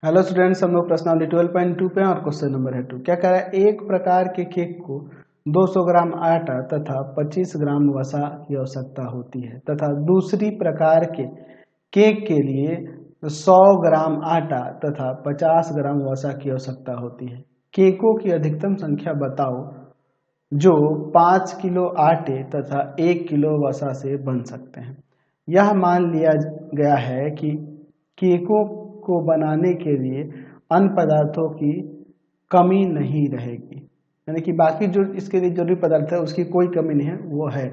Hello students, हम लोग प्रश्नावली 12.2 पे हैं और क्वेश्चन नंबर है 2। क्या कह रहा है? एक प्रकार के केक को 200 ग्राम आटा तथा 25 ग्राम वसा की आवश्यकता होती है तथा दूसरी प्रकार के केक के लिए 100 ग्राम आटा तथा 50 ग्राम वसा की आवश्यकता होती है। केकों की अधिकतम संख्या बताओ जो 5 किलो आटे तथा 1 किलो वसा से बन सकते हैं। यह मान लिया गया है कि केकों को बनाने के लिए अन्य पदार्थों की कमी नहीं रहेगी, यानी कि बाकी जो इसके लिए जरूरी पदार्थ है उसकी कोई कमी नहीं है, वो है।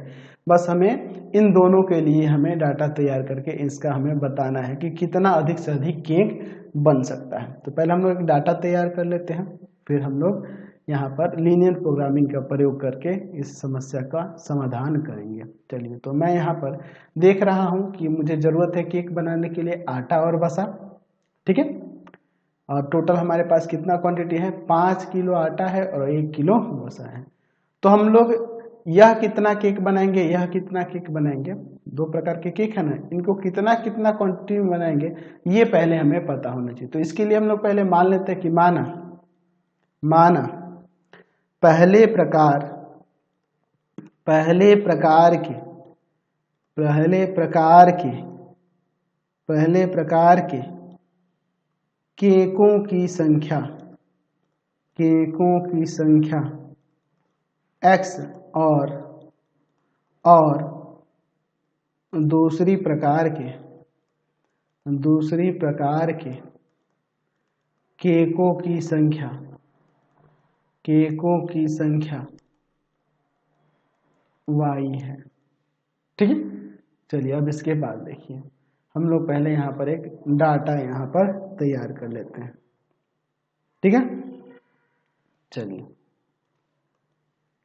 बस हमें इन दोनों के लिए हमें डाटा तैयार करके इसका हमें बताना है कि कितना अधिक से अधिक केक बन सकता है। तो पहले हम लोग एक डाटा तैयार कर लेते हैं, फिर हम लोग यहाँ पर लीनियर प्रोग्रामिंग का प्रयोग करके इस समस्या का समाधान करेंगे। चलिए, तो मैं यहाँ पर देख रहा हूँ कि मुझे ज़रूरत है केक बनाने के लिए आटा और वसा, ठीक है। और टोटल हमारे पास कितना क्वांटिटी है? 5 किलो आटा है और 1 किलो वसा है। तो हम लोग यह कितना केक बनाएंगे, यह कितना केक बनाएंगे, दो प्रकार के केक है ना, इनको कितना कितना क्वांटिटी में बनाएंगे ये पहले हमें पता होना चाहिए। तो इसके लिए हम लोग पहले मान लेते हैं कि माना पहले प्रकार के केकों की संख्या x और दूसरी प्रकार के केकों की संख्या y है, ठीक है। चलिए, अब इसके बाद देखिए, हम लोग पहले यहाँ पर एक डाटा यहाँ पर तैयार कर लेते हैं, ठीक है। चलिए,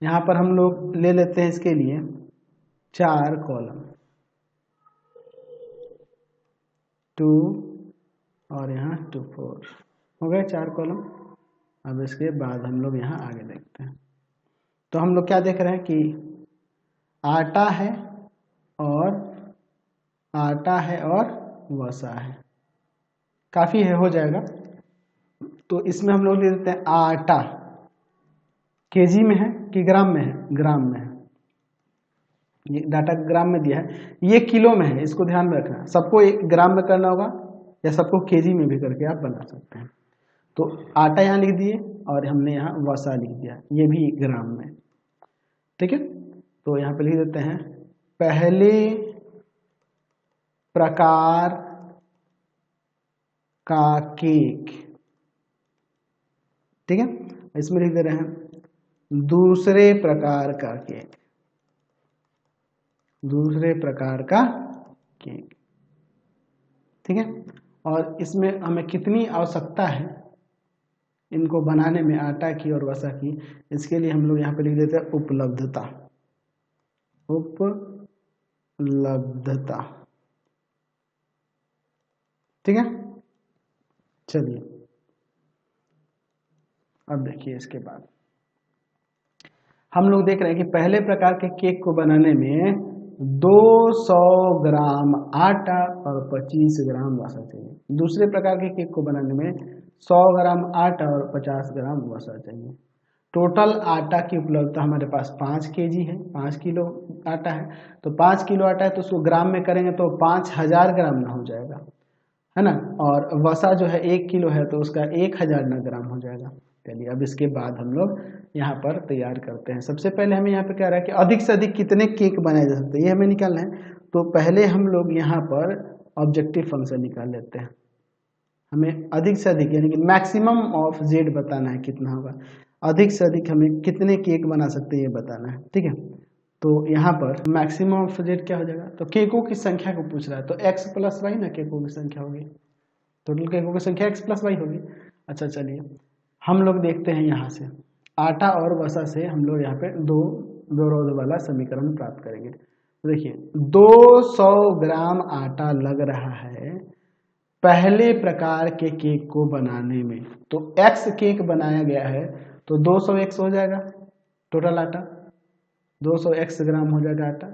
यहाँ पर हम लोग ले लेते हैं इसके लिए 4 कॉलम, 2 और यहाँ 2 4 हो गए 4 कॉलम। अब इसके बाद हम लोग यहाँ आगे देखते हैं। तो हम लोग क्या देख रहे हैं कि आटा है और वसा है, काफ़ी है, हो जाएगा। तो इसमें हम लोग ले लेते हैं आटा, केजी में है कि ग्राम में है? ग्राम में है, ये डाटा ग्राम में दिया है, ये किलो में है, इसको ध्यान में रखना। सबको एक ग्राम में करना होगा या सबको केजी में भी करके आप बना सकते हैं। तो आटा यहाँ लिख दिए और हमने यहाँ वसा लिख दिया, ये भी ग्राम में, ठीक है। तो यहाँ पे लिख देते हैं पहले प्रकार का केक, ठीक है। इसमें लिख दे रहे हैं दूसरे प्रकार का केक, ठीक है। और इसमें हमें कितनी आवश्यकता है इनको बनाने में, आटा की और वसा की, इसके लिए हम लोग यहाँ पे लिख देते हैं उपलब्धता, ठीक है। चलिए, अब देखिए इसके बाद हम लोग देख रहे हैं कि पहले प्रकार के केक को बनाने में 200 ग्राम आटा और 25 ग्राम वसा चाहिए। दूसरे प्रकार के केक को बनाने में 100 ग्राम आटा और 50 ग्राम वसा चाहिए। टोटल आटा की उपलब्धता हमारे पास 5 केजी है, 5 किलो आटा है। तो 5 किलो आटा है तो उसको ग्राम में करेंगे तो 5000 ग्राम ना हो जाएगा, है ना। और वसा जो है 1 किलो है तो उसका 1000 ना ग्राम हो जाएगा। चलिए, अब इसके बाद हम लोग यहाँ पर तैयार करते हैं। सबसे पहले हमें यहाँ पे क्या रहा है कि अधिक से अधिक कितने केक बनाए जा सकते हैं, ये हमें निकालना है। तो पहले हम लोग यहाँ पर ऑब्जेक्टिव फंक्शन निकाल लेते हैं। हमें अधिक से अधिक यानी कि मैक्सिमम ऑफ जेड बताना है, कितना होगा, अधिक से अधिक हमें कितने केक बना सकते हैं ये बताना है, ठीक है। तो यहाँ पर मैक्सिमम ऑफ जेड क्या हो जाएगा? तो केकों की संख्या को पूछ रहा है, तो x प्लस वाई ना केकों की संख्या होगी, टोटल केकों की संख्या x प्लस वाई होगी। अच्छा, चलिए हम लोग देखते हैं यहाँ से आटा और वसा से हम लोग यहाँ पे दो रोध वाला समीकरण प्राप्त करेंगे। तो देखिए 200 ग्राम आटा लग रहा है पहले प्रकार के केक को बनाने में। तो x केक बनाया गया है तो 200x हो जाएगा टोटल आटा, 200x ग्राम हो जाएगा आटा।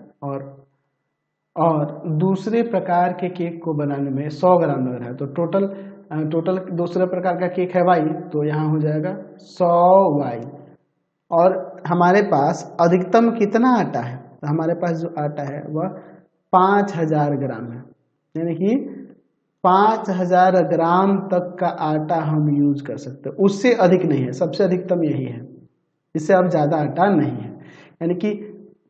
और दूसरे प्रकार के केक को बनाने में 100 ग्राम लग रहा है तो टोटल टोटल दूसरे प्रकार का केक है y, तो यहाँ हो जाएगा 100y। और हमारे पास अधिकतम कितना आटा है, तो हमारे पास जो आटा है वह 5000 ग्राम है, यानी कि 5000 ग्राम तक का आटा हम यूज कर सकते हैं, उससे अधिक नहीं है, सबसे अधिकतम यही है, इससे अब ज़्यादा आटा नहीं है। यानी कि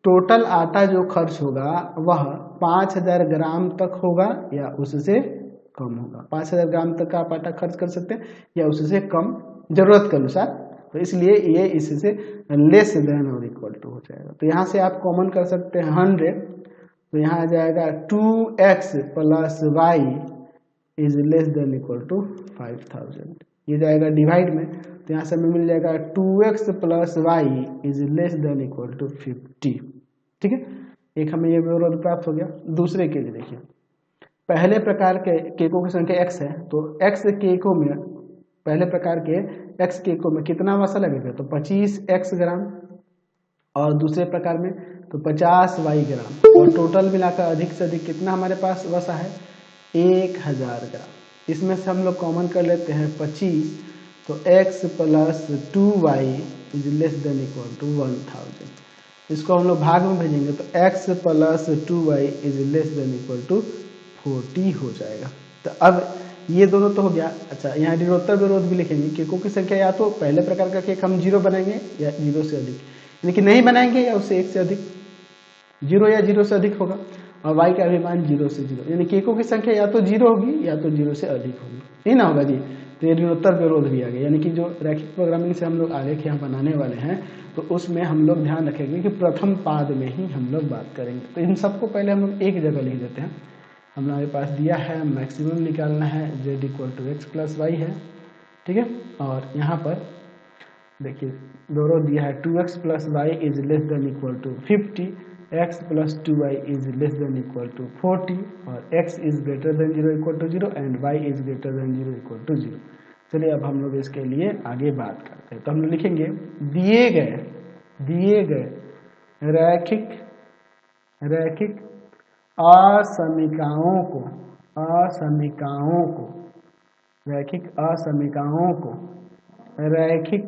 टोटल आटा जो खर्च होगा वह 5000 ग्राम तक होगा या उससे कम होगा। 5000 ग्राम तक का आप आटा खर्च कर सकते हैं या उससे कम ज़रूरत के अनुसार, तो इसलिए ये इससे लेस देन और इक्वल टू हो जाएगा। तो यहाँ से आप कॉमन कर सकते हैं 100, तो यहाँ आ जाएगा 2x plus y is less than equal to 5000। ये जाएगा डिवाइड में, तो यहाँ से हमें मिल जाएगा 2x plus y is less than equal to 50। ठीक है, एक हमें ये विवरण प्राप्त हो गया। दूसरे के लिए देखिए, पहले प्रकार के केकों की संख्या x है, तो x केकों में, पहले प्रकार के x केकों में कितना वसा लगेगा, तो 25x ग्राम, और दूसरे प्रकार में तो 50y ग्राम, और टोटल मिलाकर अधिक से अधिक कितना हमारे पास वसा है 1000 ग्राम। इसमें से हम लोग कॉमन कर लेते हैं 25, तो x plus 2y is less than equal to 1000। इसको हम लोग भाग में भेजेंगे तो x plus 2y is less than equal to 40 हो जाएगा। तो अब ये दोनों तो हो गया। अच्छा, यहाँ ऋणोत्तर विरोध भी लिखेंगे, केकों की संख्या या तो पहले प्रकार का केक हम 0 बनाएंगे या 0 से अधिक, यानी कि नहीं बनाएंगे या उससे 1 से अधिक, 0 या 0 से अधिक होगा, और y का भी मान 0 से 0, यानी केकों की संख्या या तो 0 होगी या तो 0 से अधिक होगी, नहीं ना होगा जी। तो ये ऋणोत्तर विरोध भी आ गया, यानी कि जो रैखिक प्रोग्रामिंग से हम लोग आलेख यहाँ बनाने वाले हैं, तो उसमें हम लोग ध्यान रखेंगे कि प्रथम पाद में ही हम लोग बात करेंगे। तो इन सबको पहले हम लोग एक जगह लिख देते हैं। हमारे पास दिया है मैक्सिमम निकालना है, z equal to x plus y है, ठीक है। और यहाँ पर देखिए दोनों दिया है 2x plus y is less than equal to 50, x plus 2y is less than equal to 40, और x is greater than 0 equal to 0 and y is greater than 0 equal to 0। चलिए अब हम लोग इसके लिए आगे बात करते हैं। तो हम लोग लिखेंगे दिए गए रैखिक असमीकाओं को रैखिक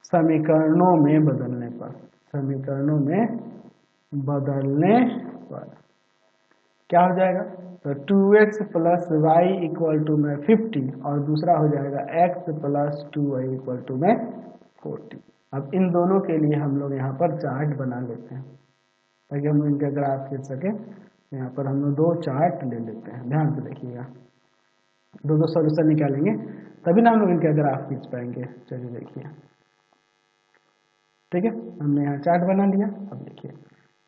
समीकरणों में बदलने पर क्या हो जाएगा, तो 2x plus Y equal to में 50, और दूसरा हो जाएगा x plus 2y equal to में 40। अब इन दोनों के लिए हम लोग यहाँ पर चार्ट बना लेते हैं ताकि हम इनका ग्राफ खींच सके। यहाँ पर हम लोग 2 चार्ट ले लेते हैं, ध्यान से देखिएगा, दो सॉल्यूशन निकालेंगे तभी ना हम लोग इनका ग्राफ खींच पाएंगे। चलिए देखिए, ठीक है, हमने यहाँ चार्ट बना लिया। अब देखिए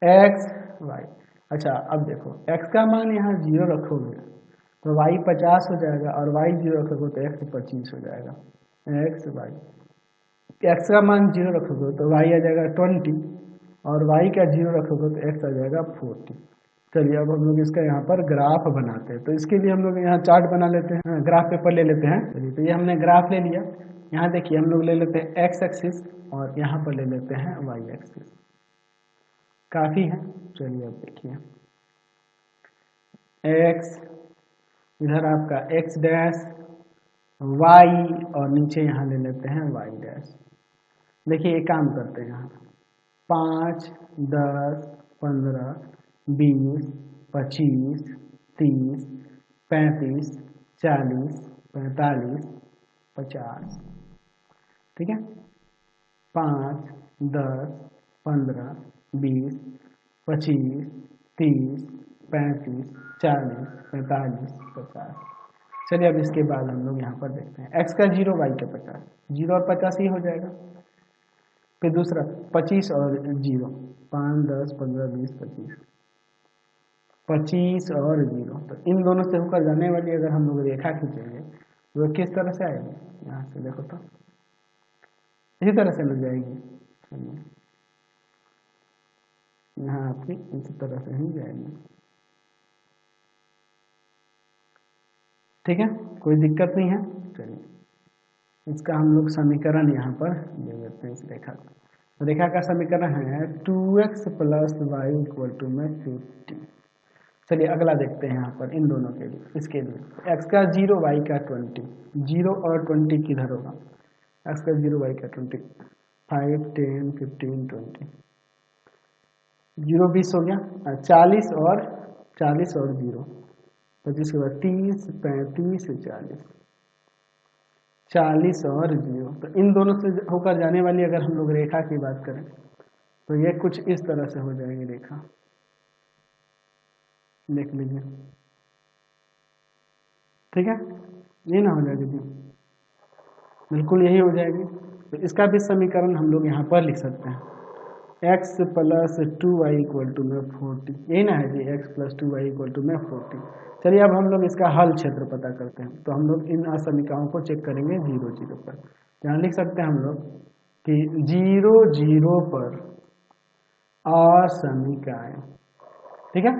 x y, अच्छा अब देखो x का मान यहाँ 0 रखोगे तो y 50 हो जाएगा, और y 0 रखोगे तो x 25 हो जाएगा। x का मान 0 रखोगे तो y आ जाएगा 20, और y का 0 रखोगे तो x आ जाएगा 40। चलिए अब हम लोग इसका यहाँ पर ग्राफ बनाते हैं। तो इसके लिए हम लोग यहाँ चार्ट बना लेते हैं, ग्राफ पेपर ले लेते हैं। चलिए तो ये हमने ग्राफ ले लिया। यहाँ देखिए हम लोग ले लेते हैं x एक्सिस और यहाँ पर ले लेते हैं y एक्सिस, काफ़ी है। चलिए अब देखिए x इधर आपका x डैश, y और नीचे यहाँ ले लेते हैं y डैश। देखिए एक काम करते हैं, यहाँ 5, 10, 15, 20, 25, 30, 35, 40, 45, 50, ठीक है। 5, 10, 15, 20, 25, 30, 35, 40, 45, 50। चलिए अब इसके बाद हम लोग यहाँ पर देखते हैं x का 0, y का 50, 0 और 50 ही हो जाएगा। फिर दूसरा 25 और 0, 5, 10, 15, 20, 25, 25 और 0। तो इन दोनों से होकर जाने वाली अगर हम लोग रेखा खींचेंगे तो किस तरह से आएगी, यहाँ से देखो तो इसी तरह से मिल जाएगी। यहाँ आपकी इसी तरह से ही जाएगी, ठीक है, कोई दिक्कत नहीं है। चलिए इसका हम लोग समीकरण यहाँ पर दे देते हैं इस रेखा का। रेखा का समीकरण है 2x plus Y equal to में 50। चलिए अगला देखते हैं यहाँ पर इन दोनों के लिए, इसके लिए x का 0 y का 20, 0 और 20 किधर होगा, x का 0 y का 20, 5 10 15 20, 0 20 हो गया, 40 और 0 25 के बाद 30 35 40, 40 और 0। तो इन दोनों से होकर जाने वाली अगर हम लोग रेखा की बात करें तो ये कुछ इस तरह से हो जाएगी रेखा, देख लीजिए, ठीक है, ये ना हो जाएगी जी, बिल्कुल यही हो जाएगी। तो इसका भी समीकरण हम लोग यहाँ पर लिख सकते हैं, x plus 2y equal to में 40, यही ना है जी, x plus 2y equal to में 40। चलिए अब हम लोग इसका हल क्षेत्र पता करते हैं। तो हम लोग इन असमीकाओं को चेक करेंगे 0 0 पर। यहाँ लिख सकते हैं हम लोग कि 0 0 पर असमीकाएं, ठीक है।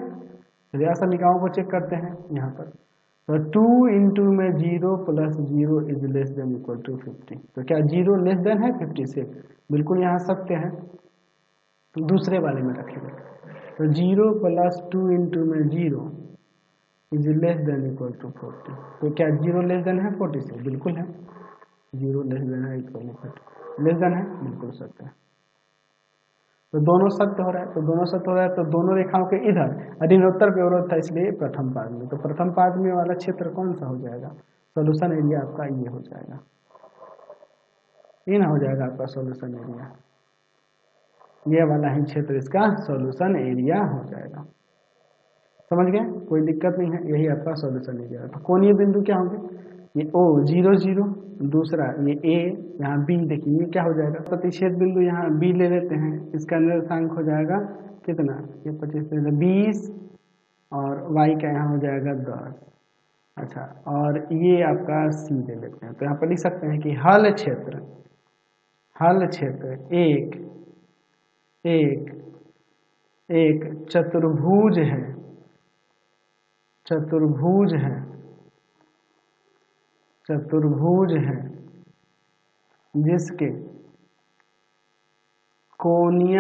चलिए असमीकाओं को चेक करते हैं यहाँ पर। तो 2 इंटू में 0 plus 0 is less than equal to 50। तो क्या 0 लेस देन है 50 से? बिल्कुल यहाँ सत्य है, दूसरे वाले में रखेंगे। तो 0 प्लस 2 इंटू में 0 is less than equal to 40। तो क्या 0 लेस देन है 40 से? बिल्कुल है, 0 लेस देन है इक्वल टू 40, लेस देन है, बिल्कुल सत्य है। तो दोनों सत्य हो रहा है, तो दोनों सत्य हो रहा है, तो दोनों रेखाओं के इधर ऋणोत्तर व्यवरोध था, इसलिए प्रथम पाद में। तो प्रथम पाद में वाला क्षेत्र कौन सा हो जाएगा? सॉल्यूशन एरिया आपका ये हो जाएगा, ये ना हो जाएगा आपका सॉल्यूशन एरिया, ये वाला ही क्षेत्र इसका सॉल्यूशन एरिया हो जाएगा। समझ गए? कोई दिक्कत नहीं है, यही आपका सॉल्यूशन एरिया है। तो कोणीय बिंदु क्या होंगे? ये O 0 0, दूसरा ये A, यहाँ B, देखिए ये क्या हो जाएगा, प्रतिच्छेद बिंदु यहाँ B ले लेते हैं, इसका निर्देशांक हो जाएगा कितना, ये 25 20, और y का यहाँ हो जाएगा 10। अच्छा, और ये आपका C ले लेते हैं। तो यहाँ पर लिख सकते हैं कि हल क्षेत्र एक चतुर्भुज है, चतुर्भुज है जिसके कोणीय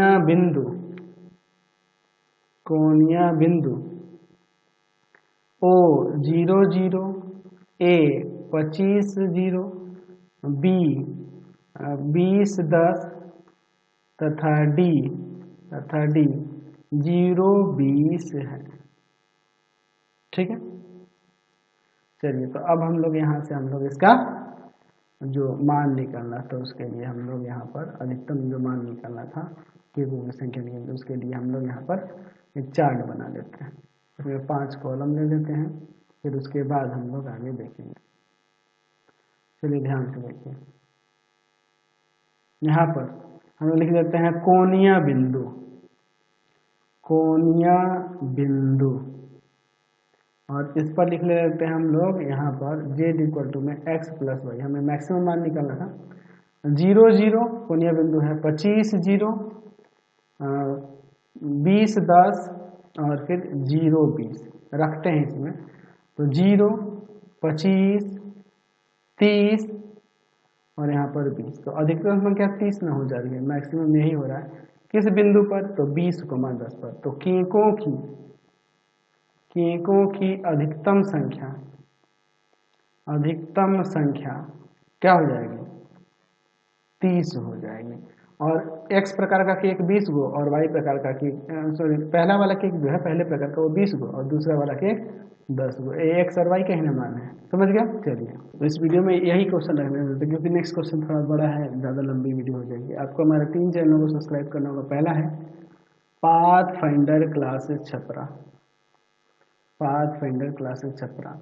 बिंदु O 0 0, A 25 0, B 20 10 तथा D 0 20 है, ठीक है। चलिए, तो अब हम लोग यहाँ से हम लोग इसका जो मान निकालना था उसके लिए हम लोग यहाँ पर अधिकतम जो मान निकालना था के संख्या निकालना, उसके लिए हम लोग यहाँ पर एक चार्ट बना लेते हैं। इसमें 5 कॉलम ले लेते हैं, फिर उसके बाद हम लोग आगे देखेंगे। चलिए ध्यान से देखिए, यहाँ पर हम लोग लिख देते हैं कोणीय बिंदु, और इस पर लिख लेते हैं हम लोग यहाँ पर z इक्वल टू में x प्लस वाई, हमें मैक्सिमम मान निकालना था। 0 0 कोणीय बिंदु है, 25 0, 20 10 और फिर 0 20 रखते हैं इसमें। तो 0 25 30 और यहाँ पर 20, तो अधिकतम संख्या 30 में हो जा रही है, मैक्सिमम यही हो रहा है। किस बिंदु पर? तो 20,10 पर। तो केकों की अधिकतम संख्या क्या हो जाएगी? 30 हो जाएगी। और x प्रकार का केक 20 गो और y प्रकार का केक, सॉरी, पहला वाला केक जो है पहले प्रकार का वो 20 गो और दूसरा वाला केक 10 गो। x और y का ही ना मान है, समझ गया? चलिए, तो इस वीडियो में यही क्वेश्चन रखने देते, क्योंकि नेक्स्ट क्वेश्चन थोड़ा बड़ा है, ज़्यादा लंबी वीडियो हो जाएगी। आपको हमारे 3 चैनलों को सब्सक्राइब करना होगा। पहला है पाथफाइंडर क्लासेस छपरा,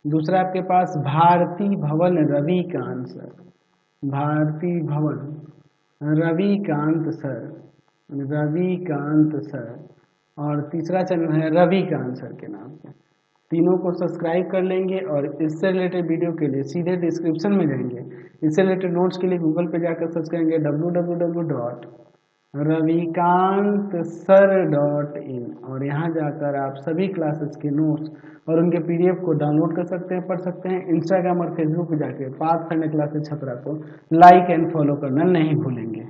दूसरा आपके पास भारती भवन रविकांत सर, और तीसरा चैनल है रविकांत सर के नाम से। तीनों को सब्सक्राइब कर लेंगे और इससे रिलेटेड वीडियो के लिए सीधे डिस्क्रिप्शन में जाएंगे। इससे रिलेटेड नोट्स के लिए गूगल पे जाकर सर्च करेंगे www.ravikantsir.in, और यहाँ जाकर आप सभी क्लासेस के नोट्स और उनके PDF को डाउनलोड कर सकते हैं, पढ़ सकते हैं। इंस्टाग्राम और फेसबुक पे जाके पाथफाइंडर क्लासेस छपरा को लाइक एंड फॉलो करना नहीं भूलेंगे।